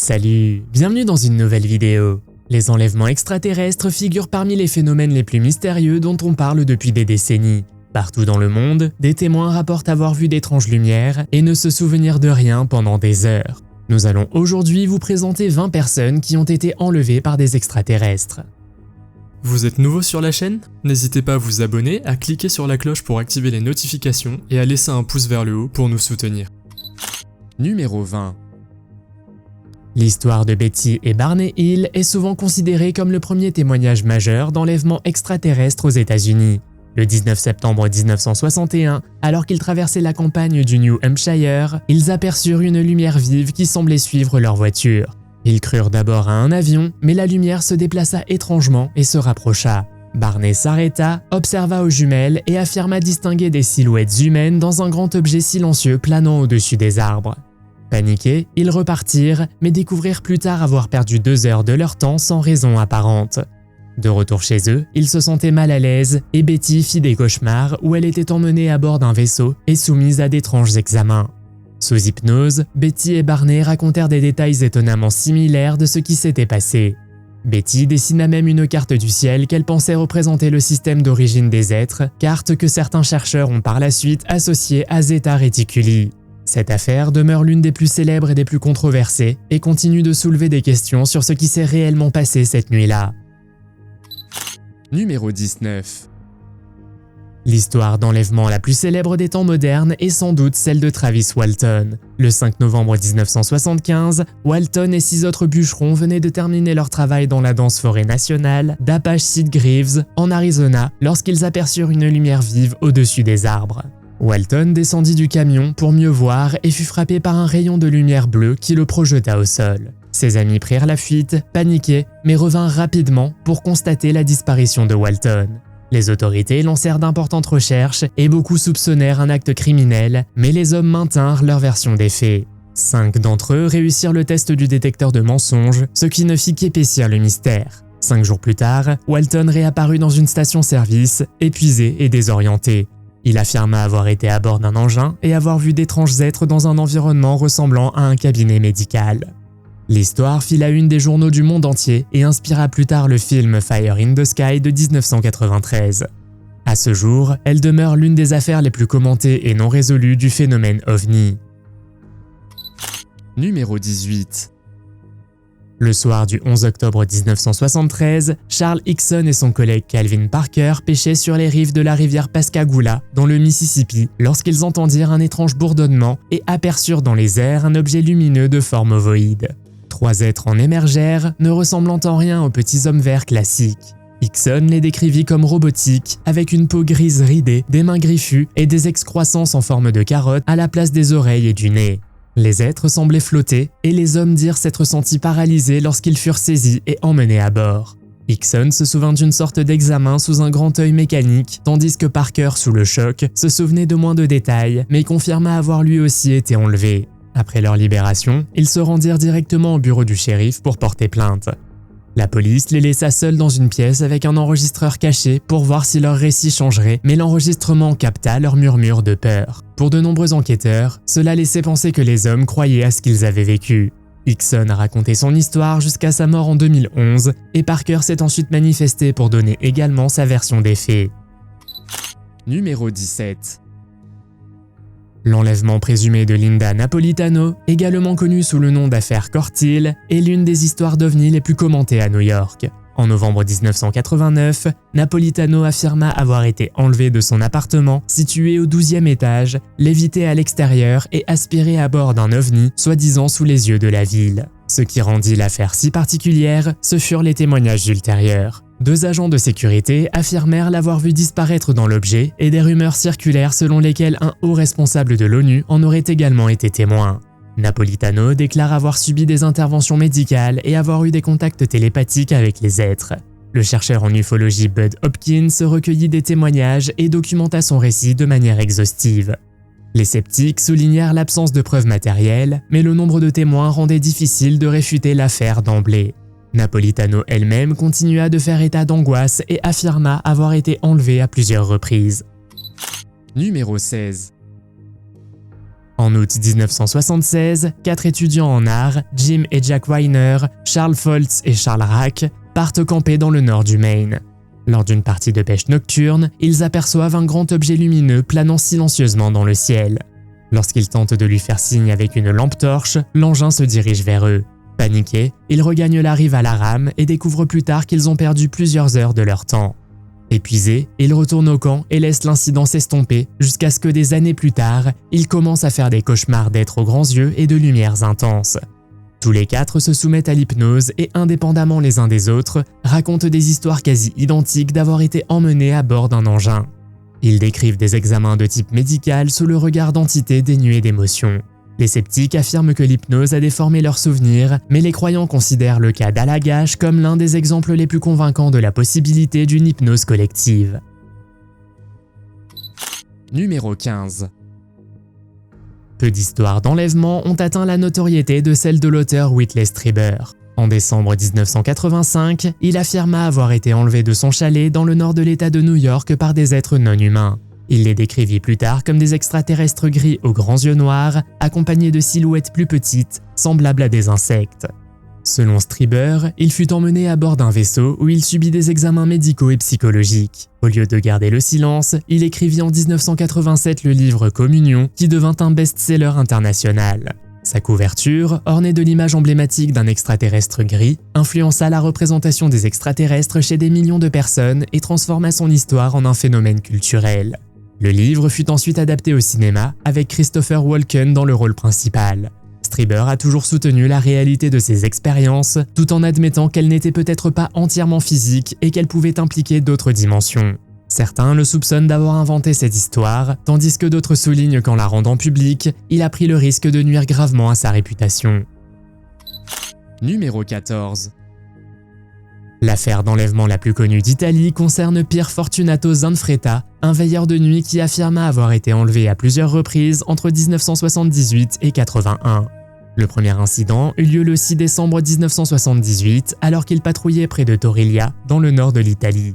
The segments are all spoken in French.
Salut, bienvenue dans une nouvelle vidéo. Les enlèvements extraterrestres figurent parmi les phénomènes les plus mystérieux dont on parle depuis des décennies. Partout dans le monde, des témoins rapportent avoir vu d'étranges lumières et ne se souvenir de rien pendant des heures. Nous allons aujourd'hui vous présenter 20 personnes qui ont été enlevées par des extraterrestres. Vous êtes nouveau sur la chaîne? N'hésitez pas à vous abonner, à cliquer sur la cloche pour activer les notifications et à laisser un pouce vers le haut pour nous soutenir. Numéro 20. L'histoire de Betty et Barney Hill est souvent considérée comme le premier témoignage majeur d'enlèvement extraterrestre aux États-Unis. Le 19 septembre 1961, alors qu'ils traversaient la campagne du New Hampshire, ils aperçurent une lumière vive qui semblait suivre leur voiture. Ils crurent d'abord à un avion, mais la lumière se déplaça étrangement et se rapprocha. Barney s'arrêta, observa aux jumelles et affirma distinguer des silhouettes humaines dans un grand objet silencieux planant au-dessus des arbres. Paniqués, ils repartirent, mais découvrirent plus tard avoir perdu 2 heures de leur temps sans raison apparente. De retour chez eux, ils se sentaient mal à l'aise et Betty fit des cauchemars où elle était emmenée à bord d'un vaisseau et soumise à d'étranges examens. Sous hypnose, Betty et Barney racontèrent des détails étonnamment similaires de ce qui s'était passé. Betty dessina même une carte du ciel qu'elle pensait représenter le système d'origine des êtres, carte que certains chercheurs ont par la suite associée à Zeta Reticuli. Cette affaire demeure l'une des plus célèbres et des plus controversées et continue de soulever des questions sur ce qui s'est réellement passé cette nuit-là. Numéro 19. L'histoire d'enlèvement la plus célèbre des temps modernes est sans doute celle de Travis Walton. Le 5 novembre 1975, Walton et 6 autres bûcherons venaient de terminer leur travail dans la dense forêt nationale d'Apache Site Greaves, en Arizona, lorsqu'ils aperçurent une lumière vive au-dessus des arbres. Walton descendit du camion pour mieux voir et fut frappé par un rayon de lumière bleue qui le projeta au sol. Ses amis prirent la fuite, paniqués, mais revinrent rapidement pour constater la disparition de Walton. Les autorités lancèrent d'importantes recherches et beaucoup soupçonnèrent un acte criminel, mais les hommes maintinrent leur version des faits. 5 d'entre eux réussirent le test du détecteur de mensonges, ce qui ne fit qu'épaissir le mystère. 5 jours plus tard, Walton réapparut dans une station-service, épuisé et désorienté. Il affirma avoir été à bord d'un engin et avoir vu d'étranges êtres dans un environnement ressemblant à un cabinet médical. L'histoire fit la une des journaux du monde entier et inspira plus tard le film Fire in the Sky de 1993. À ce jour, elle demeure l'une des affaires les plus commentées et non résolues du phénomène OVNI. Numéro 18. Le soir du 11 octobre 1973, Charles Hickson et son collègue Calvin Parker pêchaient sur les rives de la rivière Pascagoula, dans le Mississippi, lorsqu'ils entendirent un étrange bourdonnement et aperçurent dans les airs un objet lumineux de forme ovoïde. 3 êtres en émergèrent, ne ressemblant en rien aux petits hommes verts classiques. Hickson les décrivit comme robotiques, avec une peau grise ridée, des mains griffues et des excroissances en forme de carotte à la place des oreilles et du nez. Les êtres semblaient flotter et les hommes dirent s'être sentis paralysés lorsqu'ils furent saisis et emmenés à bord. Hickson se souvint d'une sorte d'examen sous un grand œil mécanique, tandis que Parker, sous le choc, se souvenait de moins de détails, mais confirma avoir lui aussi été enlevé. Après leur libération, ils se rendirent directement au bureau du shérif pour porter plainte. La police les laissa seuls dans une pièce avec un enregistreur caché pour voir si leur récit changerait, mais l'enregistrement capta leurs murmures de peur. Pour de nombreux enquêteurs, cela laissait penser que les hommes croyaient à ce qu'ils avaient vécu. Hickson a raconté son histoire jusqu'à sa mort en 2011 et Parker s'est ensuite manifesté pour donner également sa version des faits. Numéro 17. L'enlèvement présumé de Linda Napolitano, également connue sous le nom d'affaire Corthill, est l'une des histoires d'OVNI les plus commentées à New York. En novembre 1989, Napolitano affirma avoir été enlevée de son appartement situé au 12e étage, lévitée à l'extérieur et aspirée à bord d'un OVNI, soi-disant sous les yeux de la ville. Ce qui rendit l'affaire si particulière, ce furent les témoignages ultérieurs. 2 agents de sécurité affirmèrent l'avoir vu disparaître dans l'objet et des rumeurs circulèrent selon lesquelles un haut responsable de l'ONU en aurait également été témoin. Napolitano déclare avoir subi des interventions médicales et avoir eu des contacts télépathiques avec les êtres. Le chercheur en ufologie Bud Hopkins recueillit des témoignages et documenta son récit de manière exhaustive. Les sceptiques soulignèrent l'absence de preuves matérielles, mais le nombre de témoins rendait difficile de réfuter l'affaire d'emblée. Napolitano elle-même continua de faire état d'angoisse et affirma avoir été enlevée à plusieurs reprises. Numéro 16. En août 1976, 4 étudiants en art, Jim et Jack Weiner, Charles Foltz et Charles Rack, partent camper dans le nord du Maine. Lors d'une partie de pêche nocturne, ils aperçoivent un grand objet lumineux planant silencieusement dans le ciel. Lorsqu'ils tentent de lui faire signe avec une lampe torche, l'engin se dirige vers eux. Paniqués, ils regagnent la rive à la rame et découvrent plus tard qu'ils ont perdu plusieurs heures de leur temps. Épuisés, ils retournent au camp et laissent l'incident s'estomper jusqu'à ce que des années plus tard, ils commencent à faire des cauchemars d'êtres aux grands yeux et de lumières intenses. Tous les 4 se soumettent à l'hypnose et, indépendamment les uns des autres, racontent des histoires quasi identiques d'avoir été emmenés à bord d'un engin. Ils décrivent des examens de type médical sous le regard d'entités dénuées d'émotions. Les sceptiques affirment que l'hypnose a déformé leurs souvenirs, mais les croyants considèrent le cas d'Allagash comme l'un des exemples les plus convaincants de la possibilité d'une hypnose collective. Numéro 15. Peu d'histoires d'enlèvement ont atteint la notoriété de celle de l'auteur Whitley Strieber. En décembre 1985, il affirma avoir été enlevé de son chalet dans le nord de l'État de New York par des êtres non humains. Il les décrivit plus tard comme des extraterrestres gris aux grands yeux noirs, accompagnés de silhouettes plus petites, semblables à des insectes. Selon Strieber, il fut emmené à bord d'un vaisseau où il subit des examens médicaux et psychologiques. Au lieu de garder le silence, il écrivit en 1987 le livre Communion, qui devint un best-seller international. Sa couverture, ornée de l'image emblématique d'un extraterrestre gris, influença la représentation des extraterrestres chez des millions de personnes et transforma son histoire en un phénomène culturel. Le livre fut ensuite adapté au cinéma, avec Christopher Walken dans le rôle principal. Strieber a toujours soutenu la réalité de ces expériences, tout en admettant qu'elles n'étaient peut-être pas entièrement physiques et qu'elles pouvaient impliquer d'autres dimensions. Certains le soupçonnent d'avoir inventé cette histoire, tandis que d'autres soulignent qu'en la rendant publique, il a pris le risque de nuire gravement à sa réputation. Numéro 14. L'affaire d'enlèvement la plus connue d'Italie concerne Pier Fortunato Zanfretta, un veilleur de nuit qui affirma avoir été enlevé à plusieurs reprises entre 1978 et 81. Le premier incident eut lieu le 6 décembre 1978 alors qu'il patrouillait près de Toriglia, dans le nord de l'Italie.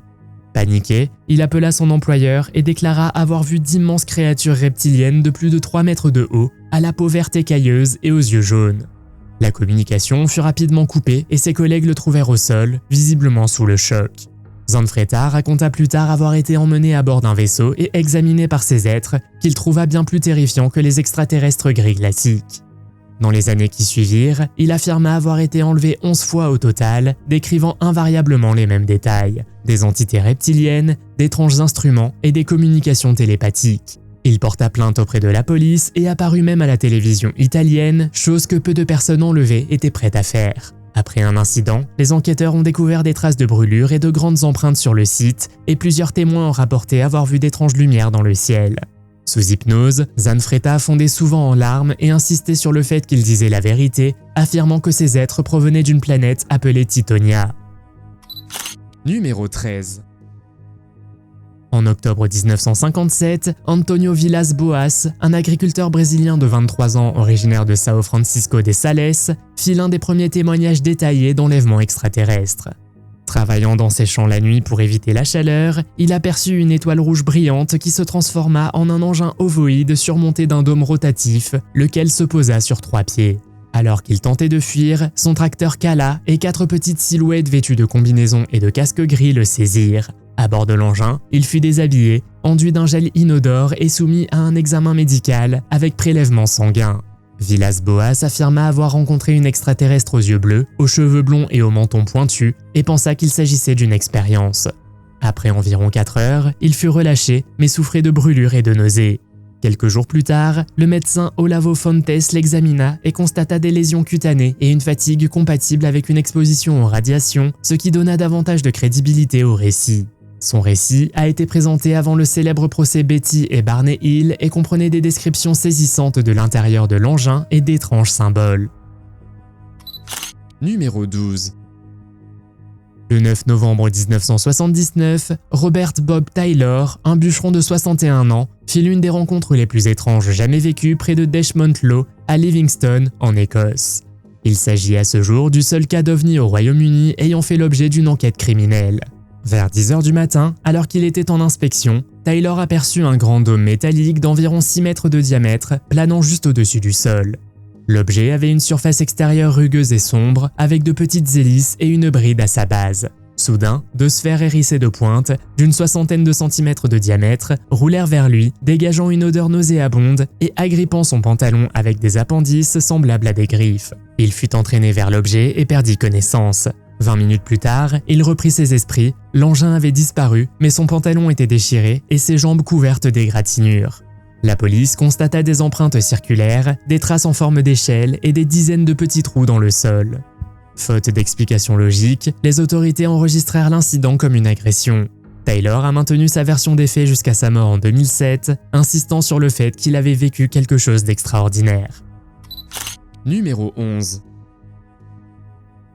Paniqué, il appela son employeur et déclara avoir vu d'immenses créatures reptiliennes de plus de 3 mètres de haut, à la peau verte écailleuse et aux yeux jaunes. La communication fut rapidement coupée et ses collègues le trouvèrent au sol, visiblement sous le choc. Zanfretta raconta plus tard avoir été emmené à bord d'un vaisseau et examiné par ces êtres qu'il trouva bien plus terrifiants que les extraterrestres gris classiques. Dans les années qui suivirent, il affirma avoir été enlevé 11 fois au total, décrivant invariablement les mêmes détails, des entités reptiliennes, d'étranges instruments et des communications télépathiques. Il porta plainte auprès de la police et apparut même à la télévision italienne, chose que peu de personnes enlevées étaient prêtes à faire. Après un incident, les enquêteurs ont découvert des traces de brûlures et de grandes empreintes sur le site, et plusieurs témoins ont rapporté avoir vu d'étranges lumières dans le ciel. Sous hypnose, Zanfretta fondait souvent en larmes et insistait sur le fait qu'il disait la vérité, affirmant que ces êtres provenaient d'une planète appelée Titonia. Numéro 13. En octobre 1957, Antonio Vilas Boas, un agriculteur brésilien de 23 ans originaire de São Francisco de Sales, fit l'un des premiers témoignages détaillés d'enlèvements extraterrestres. Travaillant dans ses champs la nuit pour éviter la chaleur, il aperçut une étoile rouge brillante qui se transforma en un engin ovoïde surmonté d'un dôme rotatif, lequel se posa sur 3 pieds. Alors qu'il tentait de fuir, son tracteur cala et 4 petites silhouettes vêtues de combinaisons et de casques gris le saisirent. À bord de l'engin, il fut déshabillé, enduit d'un gel inodore et soumis à un examen médical avec prélèvement sanguin. Vilas Boas affirma avoir rencontré une extraterrestre aux yeux bleus, aux cheveux blonds et au menton pointu et pensa qu'il s'agissait d'une expérience. Après environ 4 heures, il fut relâché mais souffrait de brûlures et de nausées. Quelques jours plus tard, le médecin Olavo Fontes l'examina et constata des lésions cutanées et une fatigue compatible avec une exposition aux radiations, ce qui donna davantage de crédibilité au récit. Son récit a été présenté avant le célèbre procès Betty et Barney Hill et comprenait des descriptions saisissantes de l'intérieur de l'engin et d'étranges symboles. Numéro 12. Le 9 novembre 1979, Robert Bob Taylor, un bûcheron de 61 ans, fit l'une des rencontres les plus étranges jamais vécues près de Deshmont Law, à Livingston, en Écosse. Il s'agit à ce jour du seul cas d'OVNI au Royaume-Uni ayant fait l'objet d'une enquête criminelle. Vers 10h du matin, alors qu'il était en inspection, Taylor aperçut un grand dôme métallique d'environ 6 mètres de diamètre planant juste au-dessus du sol. L'objet avait une surface extérieure rugueuse et sombre, avec de petites hélices et une bride à sa base. Soudain, 2 sphères hérissées de pointe, d'une 60aine de centimètres de diamètre, roulèrent vers lui, dégageant une odeur nauséabonde et agrippant son pantalon avec des appendices semblables à des griffes. Il fut entraîné vers l'objet et perdit connaissance. 20 minutes plus tard, il reprit ses esprits, l'engin avait disparu, mais son pantalon était déchiré et ses jambes couvertes d'égratignures. La police constata des empreintes circulaires, des traces en forme d'échelle et des dizaines de petits trous dans le sol. Faute d'explication logique, les autorités enregistrèrent l'incident comme une agression. Taylor a maintenu sa version des faits jusqu'à sa mort en 2007, insistant sur le fait qu'il avait vécu quelque chose d'extraordinaire. Numéro 11.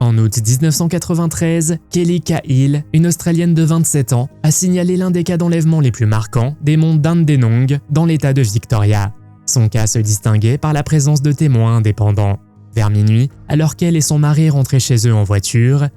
En août 1993, Kelly Cahill, une Australienne de 27 ans, a signalé l'un des cas d'enlèvement les plus marquants des monts Dandenong dans l'état de Victoria. Son cas se distinguait par la présence de témoins indépendants. Vers minuit, alors qu'elle et son mari rentraient chez eux en voiture,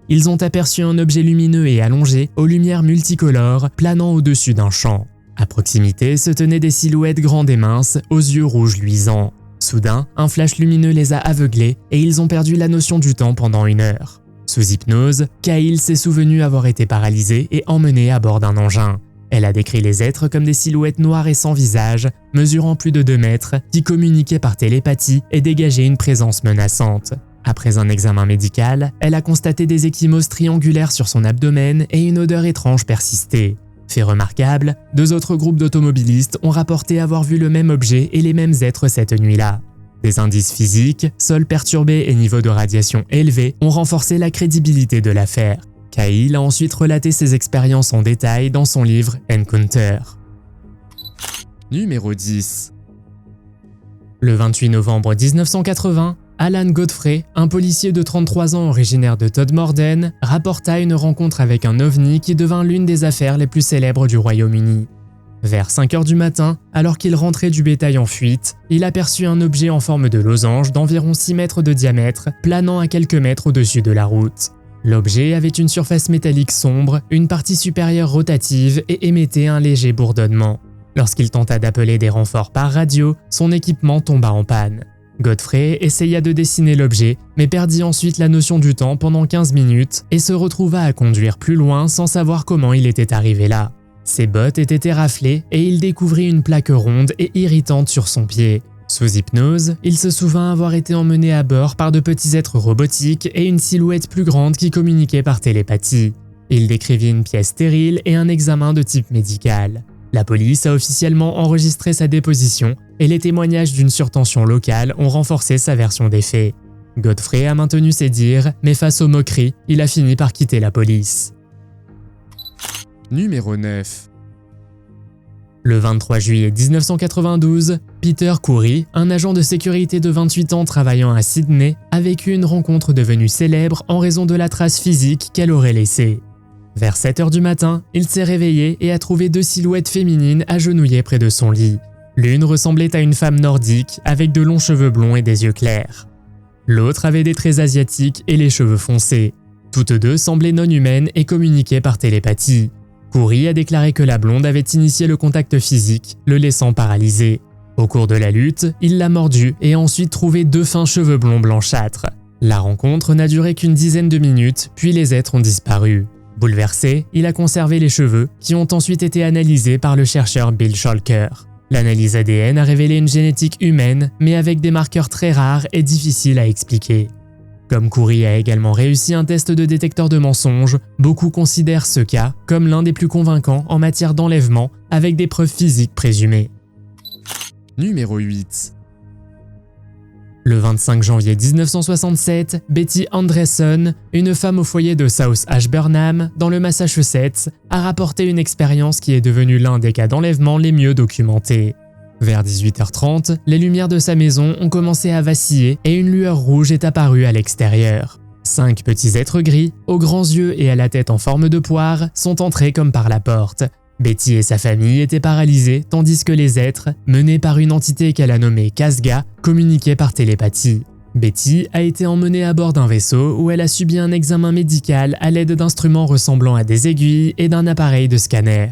ils ont aperçu un objet lumineux et allongé aux lumières multicolores planant au-dessus d'un champ. À proximité se tenaient des silhouettes grandes et minces aux yeux rouges luisants. Soudain, un flash lumineux les a aveuglés et ils ont perdu la notion du temps pendant 1 heure. Sous hypnose, Cahill s'est souvenu avoir été paralysée et emmenée à bord d'un engin. Elle a décrit les êtres comme des silhouettes noires et sans visage, mesurant plus de 2 mètres, qui communiquaient par télépathie et dégageaient une présence menaçante. Après un examen médical, elle a constaté des ecchymoses triangulaires sur son abdomen et une odeur étrange persistait. Fait remarquable, 2 autres groupes d'automobilistes ont rapporté avoir vu le même objet et les mêmes êtres cette nuit-là. Des indices physiques, sol perturbé et niveau de radiation élevé ont renforcé la crédibilité de l'affaire. Cahill a ensuite relaté ses expériences en détail dans son livre Encounter. Numéro 10. Le 28 novembre 1980, Alan Godfrey, un policier de 33 ans originaire de Todmorden, rapporta une rencontre avec un ovni qui devint l'une des affaires les plus célèbres du Royaume-Uni. Vers 5h du matin, alors qu'il rentrait du bétail en fuite, il aperçut un objet en forme de losange d'environ 6 mètres de diamètre, planant à quelques mètres au-dessus de la route. L'objet avait une surface métallique sombre, une partie supérieure rotative et émettait un léger bourdonnement. Lorsqu'il tenta d'appeler des renforts par radio, son équipement tomba en panne. Godfrey essaya de dessiner l'objet, mais perdit ensuite la notion du temps pendant 15 minutes et se retrouva à conduire plus loin sans savoir comment il était arrivé là. Ses bottes étaient éraflées et il découvrit une plaque ronde et irritante sur son pied. Sous hypnose, il se souvint avoir été emmené à bord par de petits êtres robotiques et une silhouette plus grande qui communiquait par télépathie. Il décrivit une pièce stérile et un examen de type médical. La police a officiellement enregistré sa déposition et les témoignages d'une surtension locale ont renforcé sa version des faits. Godfrey a maintenu ses dires, mais face aux moqueries, il a fini par quitter la police. Numéro 9. Le 23 juillet 1992, Peter Curry, un agent de sécurité de 28 ans travaillant à Sydney, a vécu une rencontre devenue célèbre en raison de la trace physique qu'elle aurait laissée. Vers 7h du matin, il s'est réveillé et a trouvé 2 silhouettes féminines agenouillées près de son lit. L'une ressemblait à une femme nordique avec de longs cheveux blonds et des yeux clairs. L'autre avait des traits asiatiques et les cheveux foncés. Toutes 2 semblaient non humaines et communiquaient par télépathie. Curry a déclaré que la blonde avait initié le contact physique, le laissant paralysé. Au cours de la lutte, il l'a mordue et a ensuite trouvé 2 fins cheveux blonds blanchâtres. La rencontre n'a duré qu'une dizaine de minutes, puis les êtres ont disparu. Bouleversé, il a conservé les cheveux, qui ont ensuite été analysés par le chercheur Bill Schalker. L'analyse ADN a révélé une génétique humaine, mais avec des marqueurs très rares et difficiles à expliquer. Comme Curry a également réussi un test de détecteur de mensonges, beaucoup considèrent ce cas comme l'un des plus convaincants en matière d'enlèvement, avec des preuves physiques présumées. Numéro 8. Le 25 janvier 1967, Betty Andresson, une femme au foyer de South Ashburnham, dans le Massachusetts, a rapporté une expérience qui est devenue l'un des cas d'enlèvement les mieux documentés. Vers 18h30, les lumières de sa maison ont commencé à vaciller et une lueur rouge est apparue à l'extérieur. 5 petits êtres gris, aux grands yeux et à la tête en forme de poire, sont entrés comme par la porte. Betty et sa famille étaient paralysés tandis que les êtres, menés par une entité qu'elle a nommée Kazga, communiquaient par télépathie. Betty a été emmenée à bord d'un vaisseau où elle a subi un examen médical à l'aide d'instruments ressemblant à des aiguilles et d'un appareil de scanner.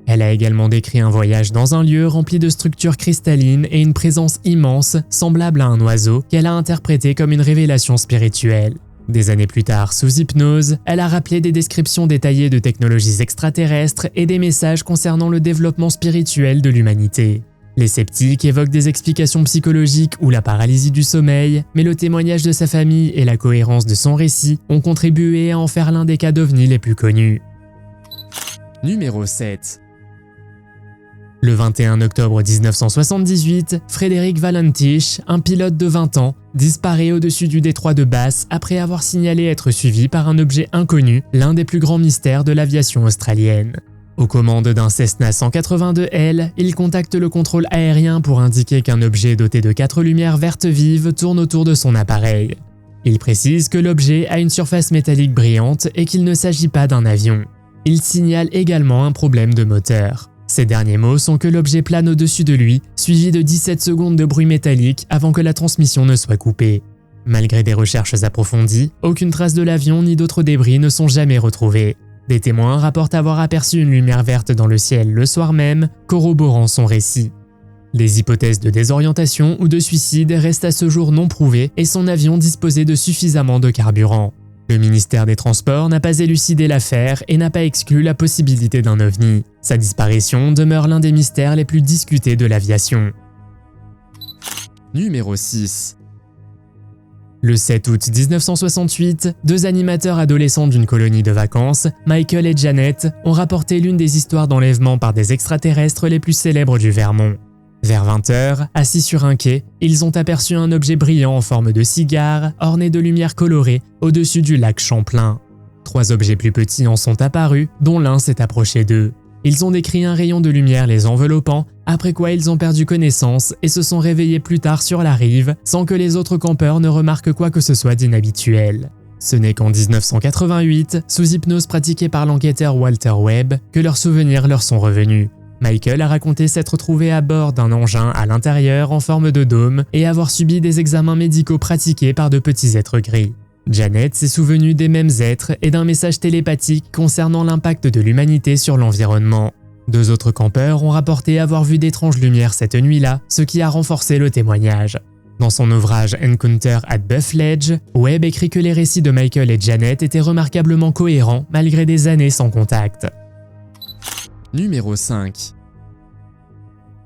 Elle a également décrit un voyage dans un lieu rempli de structures cristallines et une présence immense, semblable à un oiseau, qu'elle a interprété comme une révélation spirituelle. Des années plus tard, sous hypnose, elle a rappelé des descriptions détaillées de technologies extraterrestres et des messages concernant le développement spirituel de l'humanité. Les sceptiques évoquent des explications psychologiques ou la paralysie du sommeil, mais le témoignage de sa famille et la cohérence de son récit ont contribué à en faire l'un des cas d'OVNI les plus connus. Numéro 7. Le 21 octobre 1978, Frédéric Valentich, un pilote de 20 ans, disparaît au-dessus du détroit de Bass après avoir signalé être suivi par un objet inconnu, l'un des plus grands mystères de l'aviation australienne. Aux commandes d'un Cessna 182L, il contacte le contrôle aérien pour indiquer qu'un objet doté de 4 lumières vertes vives tourne autour de son appareil. Il précise que l'objet a une surface métallique brillante et qu'il ne s'agit pas d'un avion. Il signale également un problème de moteur. Ses derniers mots sont que l'objet plane au-dessus de lui, suivi de 17 secondes de bruit métallique avant que la transmission ne soit coupée. Malgré des recherches approfondies, aucune trace de l'avion ni d'autres débris ne sont jamais retrouvés. Des témoins rapportent avoir aperçu une lumière verte dans le ciel le soir même, corroborant son récit. Des hypothèses de désorientation ou de suicide restent à ce jour non prouvées et son avion disposait de suffisamment de carburant. Le ministère des Transports n'a pas élucidé l'affaire et n'a pas exclu la possibilité d'un OVNI. Sa disparition demeure l'un des mystères les plus discutés de l'aviation. Numéro 6. Le 7 août 1968, deux animateurs adolescents d'une colonie de vacances, Michael et Janet, ont rapporté l'une des histoires d'enlèvement par des extraterrestres les plus célèbres du Vermont. Vers 20h, assis sur un quai, ils ont aperçu un objet brillant en forme de cigare, orné de lumière colorée, au-dessus du lac Champlain. 3 objets plus petits en sont apparus, dont l'un s'est approché d'eux. Ils ont décrit un rayon de lumière les enveloppant, après quoi ils ont perdu connaissance et se sont réveillés plus tard sur la rive, sans que les autres campeurs ne remarquent quoi que ce soit d'inhabituel. Ce n'est qu'en 1988, sous hypnose pratiquée par l'enquêteur Walter Webb, que leurs souvenirs leur sont revenus. Michael a raconté s'être trouvé à bord d'un engin à l'intérieur en forme de dôme et avoir subi des examens médicaux pratiqués par de petits êtres gris. Janet s'est souvenue des mêmes êtres et d'un message télépathique concernant l'impact de l'humanité sur l'environnement. 2 autres campeurs ont rapporté avoir vu d'étranges lumières cette nuit-là, ce qui a renforcé le témoignage. Dans son ouvrage Encounter at Buff Ledge, Webb écrit que les récits de Michael et Janet étaient remarquablement cohérents malgré des années sans contact. Numéro 5.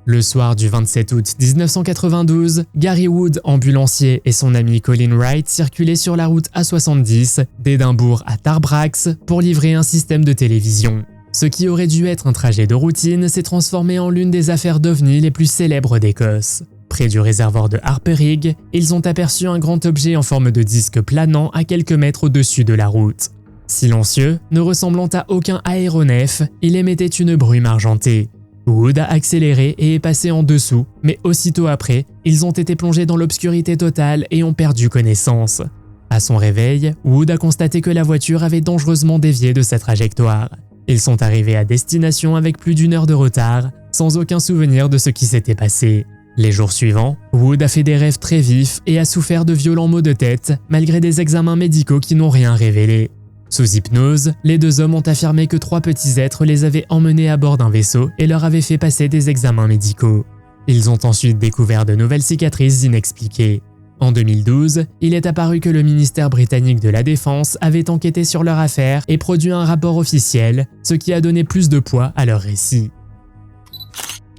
Le soir du 27 août 1992, Gary Wood, ambulancier, et son ami Colin Wright circulaient sur la route A70 d'Édimbourg à Tarbrax pour livrer un système de télévision. Ce qui aurait dû être un trajet de routine s'est transformé en l'une des affaires d'OVNI les plus célèbres d'Écosse. Près du réservoir de Harperig, ils ont aperçu un grand objet en forme de disque planant à quelques mètres au-dessus de la route. Silencieux, ne ressemblant à aucun aéronef, il émettait une brume argentée. Wood a accéléré et est passé en dessous, mais aussitôt après, ils ont été plongés dans l'obscurité totale et ont perdu connaissance. À son réveil, Wood a constaté que la voiture avait dangereusement dévié de sa trajectoire. Ils sont arrivés à destination avec plus d'1 heure de retard, sans aucun souvenir de ce qui s'était passé. Les jours suivants, Wood a fait des rêves très vifs et a souffert de violents maux de tête, malgré des examens médicaux qui n'ont rien révélé. Sous hypnose, les 2 hommes ont affirmé que 3 petits êtres les avaient emmenés à bord d'un vaisseau et leur avaient fait passer des examens médicaux. Ils ont ensuite découvert de nouvelles cicatrices inexpliquées. En 2012, il est apparu que le ministère britannique de la Défense avait enquêté sur leur affaire et produit un rapport officiel, ce qui a donné plus de poids à leur récit.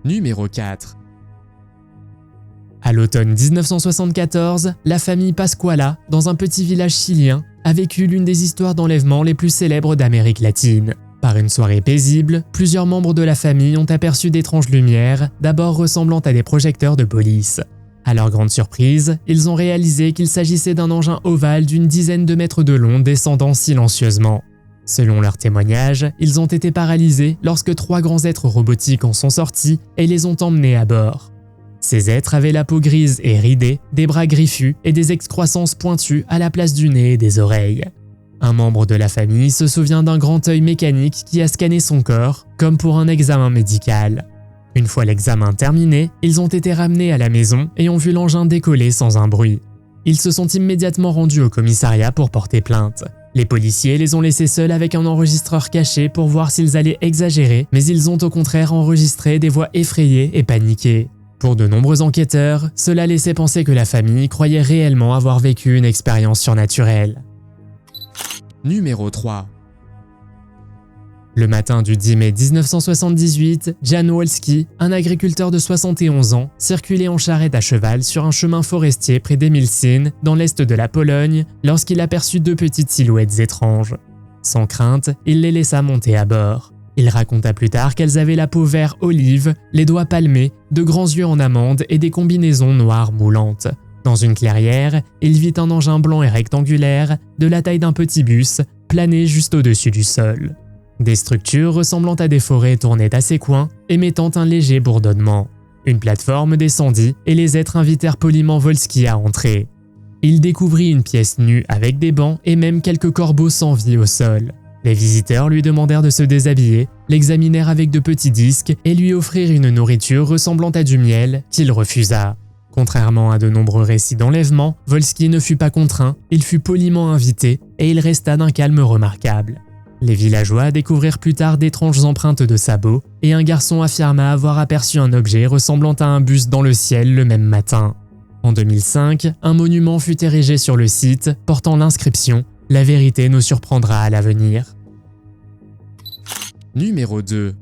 Numéro 4. À l'automne 1974, la famille Pascuala, dans un petit village chilien, a vécu l'une des histoires d'enlèvement les plus célèbres d'Amérique latine. Par une soirée paisible, plusieurs membres de la famille ont aperçu d'étranges lumières, d'abord ressemblant à des projecteurs de police. À leur grande surprise, ils ont réalisé qu'il s'agissait d'un engin ovale d'une dizaine de mètres de long descendant silencieusement. Selon leur témoignage, ils ont été paralysés lorsque 3 grands êtres robotiques en sont sortis et les ont emmenés à bord. Ces êtres avaient la peau grise et ridée, des bras griffus et des excroissances pointues à la place du nez et des oreilles. Un membre de la famille se souvient d'un grand œil mécanique qui a scanné son corps, comme pour un examen médical. Une fois l'examen terminé, ils ont été ramenés à la maison et ont vu l'engin décoller sans un bruit. ils se sont immédiatement rendus au commissariat pour porter plainte. Les policiers les ont laissés seuls avec un enregistreur caché pour voir s'ils allaient exagérer, mais ils ont au contraire enregistré des voix effrayées et paniquées. Pour de nombreux enquêteurs, cela laissait penser que la famille croyait réellement avoir vécu une expérience surnaturelle. Numéro 3. Le matin du 10 mai 1978, Jan Wolski, un agriculteur de 71 ans, circulait en charrette à cheval sur un chemin forestier près d'Emilcin, dans l'est de la Pologne, lorsqu'il aperçut deux petites silhouettes étranges. Sans crainte, il les laissa monter à bord. Il raconta plus tard qu'elles avaient la peau vert olive, les doigts palmés, de grands yeux en amande et des combinaisons noires moulantes. Dans une clairière, il vit un engin blanc et rectangulaire, de la taille d'un petit bus, planer juste au-dessus du sol. Des structures ressemblant à des forêts tournaient à ses coins, émettant un léger bourdonnement. Une plateforme descendit et les êtres invitèrent poliment Wolski à entrer. Il découvrit une pièce nue avec des bancs et même quelques corbeaux sans vie au sol. Les visiteurs lui demandèrent de se déshabiller, l'examinèrent avec de petits disques et lui offrirent une nourriture ressemblant à du miel qu'il refusa. Contrairement à de nombreux récits d'enlèvement, Wolski ne fut pas contraint, il fut poliment invité et il resta d'un calme remarquable. Les villageois découvrirent plus tard d'étranges empreintes de sabots et un garçon affirma avoir aperçu un objet ressemblant à un bus dans le ciel le même matin. En 2005, un monument fut érigé sur le site portant l'inscription « La vérité nous surprendra à l'avenir ». Numéro 2.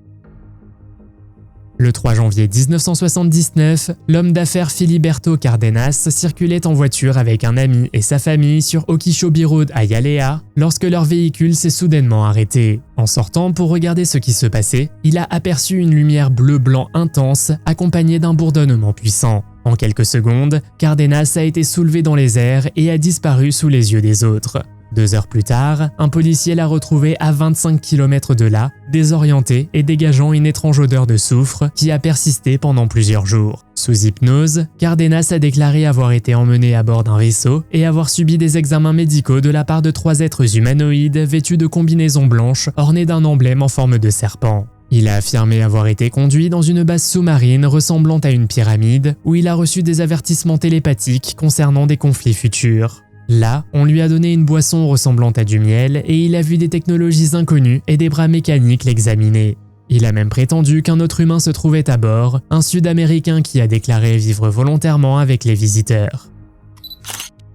Le 3 janvier 1979, l'homme d'affaires Filiberto Cardenas circulait en voiture avec un ami et sa famille sur Okeechobee Road à Hialeah lorsque leur véhicule s'est soudainement arrêté. En sortant pour regarder ce qui se passait, il a aperçu une lumière bleu-blanc intense accompagnée d'un bourdonnement puissant. En quelques secondes, Cardenas a été soulevé dans les airs et a disparu sous les yeux des autres. 2 heures plus tard, un policier l'a retrouvé à 25 km de là, désorienté et dégageant une étrange odeur de soufre qui a persisté pendant plusieurs jours. Sous hypnose, Cardenas a déclaré avoir été emmené à bord d'un vaisseau et avoir subi des examens médicaux de la part de 3 êtres humanoïdes vêtus de combinaisons blanches ornées d'un emblème en forme de serpent. Il a affirmé avoir été conduit dans une base sous-marine ressemblant à une pyramide où il a reçu des avertissements télépathiques concernant des conflits futurs. Là, on lui a donné une boisson ressemblant à du miel et il a vu des technologies inconnues et des bras mécaniques l'examiner. Il a même prétendu qu'un autre humain se trouvait à bord, un Sud-Américain qui a déclaré vivre volontairement avec les visiteurs.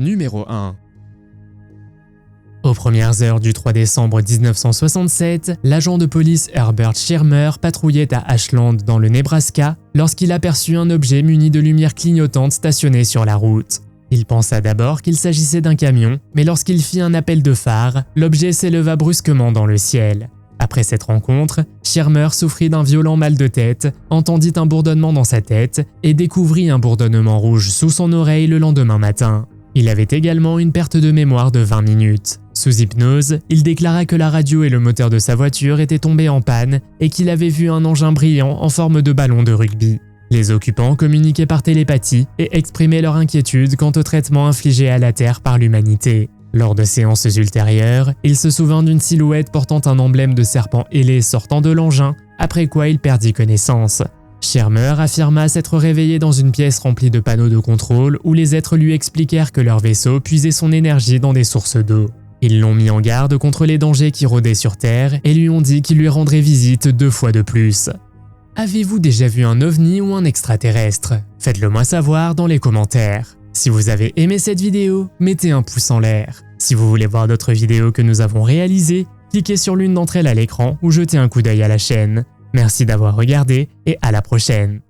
Numéro 1. Aux premières heures du 3 décembre 1967, l'agent de police Herbert Schirmer patrouillait à Ashland dans le Nebraska lorsqu'il aperçut un objet muni de lumières clignotantes stationné sur la route. Il pensa d'abord qu'il s'agissait d'un camion, mais lorsqu'il fit un appel de phare, l'objet s'éleva brusquement dans le ciel. Après cette rencontre, Schirmer souffrit d'un violent mal de tête, entendit un bourdonnement dans sa tête et découvrit un bourdonnement rouge sous son oreille le lendemain matin. Il avait également une perte de mémoire de 20 minutes. Sous hypnose, il déclara que la radio et le moteur de sa voiture étaient tombés en panne et qu'il avait vu un engin brillant en forme de ballon de rugby. Les occupants communiquaient par télépathie et exprimaient leur inquiétude quant au traitement infligé à la Terre par l'humanité. Lors de séances ultérieures, il se souvint d'une silhouette portant un emblème de serpent ailé sortant de l'engin, après quoi il perdit connaissance. Schirmer affirma s'être réveillé dans une pièce remplie de panneaux de contrôle où les êtres lui expliquèrent que leur vaisseau puisait son énergie dans des sources d'eau. Ils l'ont mis en garde contre les dangers qui rôdaient sur Terre et lui ont dit qu'ils lui rendraient visite 2 fois de plus. Avez-vous déjà vu un ovni ou un extraterrestre? Faites-le moi savoir dans les commentaires. Si vous avez aimé cette vidéo, mettez un pouce en l'air. Si vous voulez voir d'autres vidéos que nous avons réalisées, cliquez sur l'une d'entre elles à l'écran ou jetez un coup d'œil à la chaîne. Merci d'avoir regardé et à la prochaine.